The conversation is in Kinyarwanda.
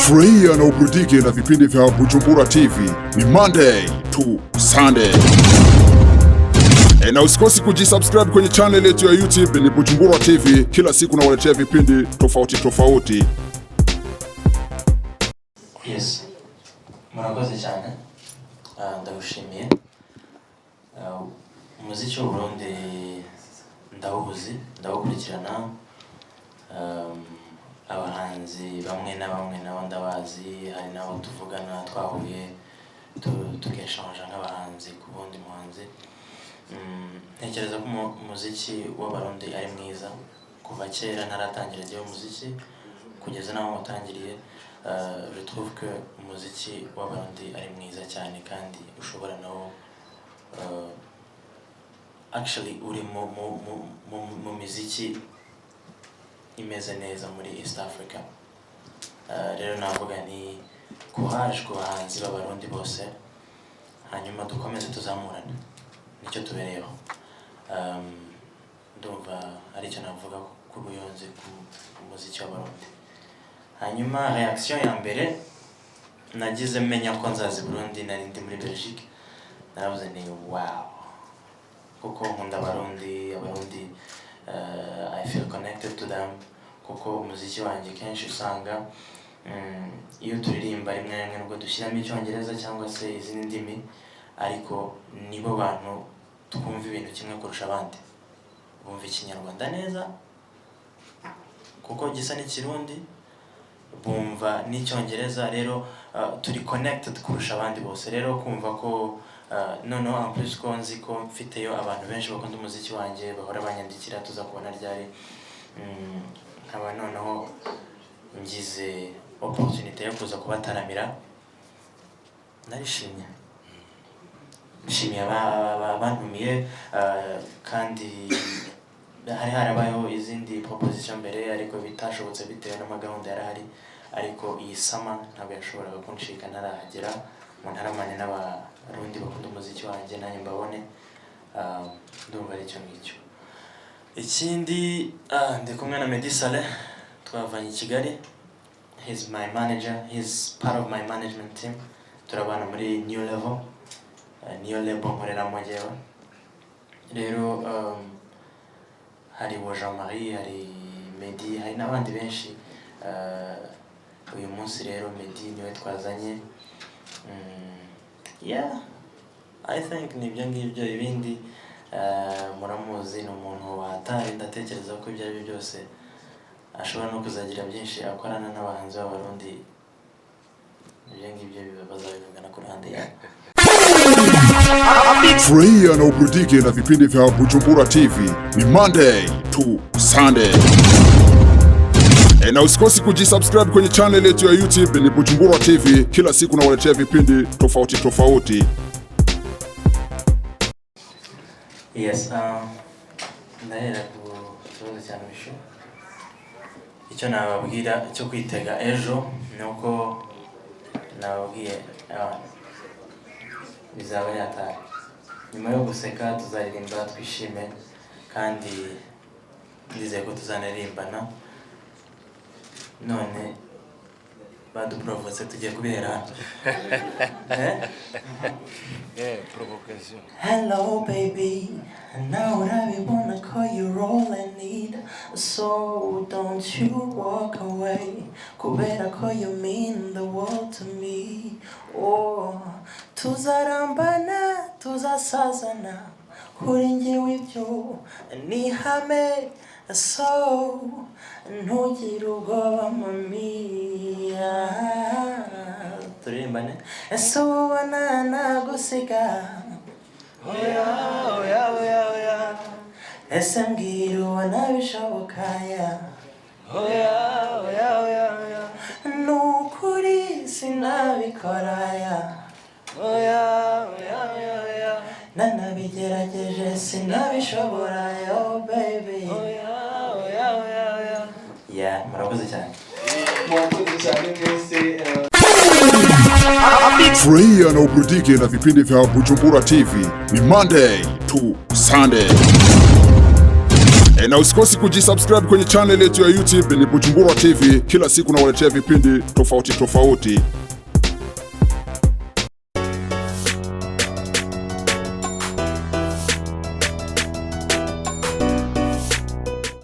Furahia na uburudike na vipindi vya Bujumbura TV. Ni Monday to Sunday. Na usikosi kujisubscribe kwenye channel yetu ya YouTube ni Bujumbura TV. Kila siku nawaletea vipindi tofauti tofauti. Yes. Murakoze cyane. Ndagushimiye. Umuziki w'u Burundi ndawuzi, ndawukurikirana. Abahanzi bamwe na bamwe nabo ndabazi, hari nabo tuvugana twahuye tukeshanja nk'abahanzi ku bundi muhanzi. Ntekereza ko umuziki w'abarundi ari mwiza kuva kera ntaratangira igihe umuziki kugeza naho mutangiriye. Je trouve que umuziki w'abarundi ari mwiza cyane kandi ushobora nawo actually uri mu muziki imeze neza muri East Africa. Rero navuga ni courage ku bahanzi b'abarundi bose, hanyuma dukomeze tuzamurane, nicyo tubereyeho. Ndumva ari cyo navuga ku buyonzi ku muziki w'abarundi. Hanyuma reaction ya mbere nagize menya ko nzazi Burundi nari ndi muri Belgique, naravuze ni wow, kuko nkunda abarundi I feel connected to them, kuko umuziki wanjye kenshi usanga iyo turirimba rimwe na rimwe nubwo dushyiramo icyongereza cyangwa se izindi ndimi, ariko nibo bantu twumva ibintu kimwe kurusha abandi. Bumva ikinyarwanda neza kuko gisa n'ikirundi, bumva n'icyongereza, rero turi connected kurusha abandi bose. Rero kumva ko noneho en plus ko nzi ko mfiteyo abantu benshi bakunda umuziki wanjye bahora banyandikira tuza kubona ryari, nkaba noneho ngize opportunité yo kuza kubataramira, narishimye. Nishimiye abantumiye, kandi hari harabayeho izindi proposition mbere ariko bitashobotse bitewe n'amagahunda yarahari, ariko iyi sama ntabwo yashoboraga kunshika ntarahagera mu ntaramane n'abarundi bakunda umuziki wanjye nanjye mbabone. Ndumva ari cyo ngicyo. Ikindi ndi kumwe na Meddy Saleh, twavanye i Kigali. He's my manager, he's part of my management team. Turabana muri New Level, niyo label nkoreramo njyewe. Rero hari Jean-Marie, hari Meddy, hari n'abandi benshi. Uyu munsi rero Meddy niwe twazanye. Yeah, I think nibyo ngibyo. Ibindi muramuzi ni umuntu watari, ndatekereza ko ibyo ari byo byose ashobora no kuzagira byinshi akorana n'abahanzi b'abarundi. Ibyo ngibyo bazabivugana ku ruhande yawe. Furahia na uburudike na vipindi vya Bujumbura TV. Ni Monday to Sunday. Na usikosi kujisubscribe kwenye channel yetu ya YouTube ni Bujumbura TV. Kila siku nawaletea vipindi tofauti tofauti. Yes, ndahera ku kibazo cya Misho. Icyo nababwira cyo kwitega ejo nuko nababwiye bizaba yatari. Nyuma yo guseka tuzaririmba twishime, kandi ndizeye ko tuzanaririmbana. None baduprovoce tugiye kubera provocation. Hello baby, now urabibona ko you're all I need, so don't you walk away, kubera ko you mean the world to me. Oh, tuzarambana tuzasazana, kuri njyewe ibyo ni hame, so ntugire ubwoba mamiya. Turirimbane. Ese ubona nagusiga? Oya oya oya oya. Ese mbwira ubona bishoboka ya? Oya oya oya oya. Nukuri sinabikora ya? Oya oya oya oya. Nanabigerageje sinabishobora yo baby. Oya oya oya oya. Yeah, murakoze cyane. Mwakoze cyane mwese. Furahia na uburudike na vipindi vya Bujumbura TV. Ni Monday to Sunday. Na usikosi kujisubscribe kwenye channel yetu ya YouTube ni Bujumbura TV. Kila siku nawaletea vipindi tofauti tofauti.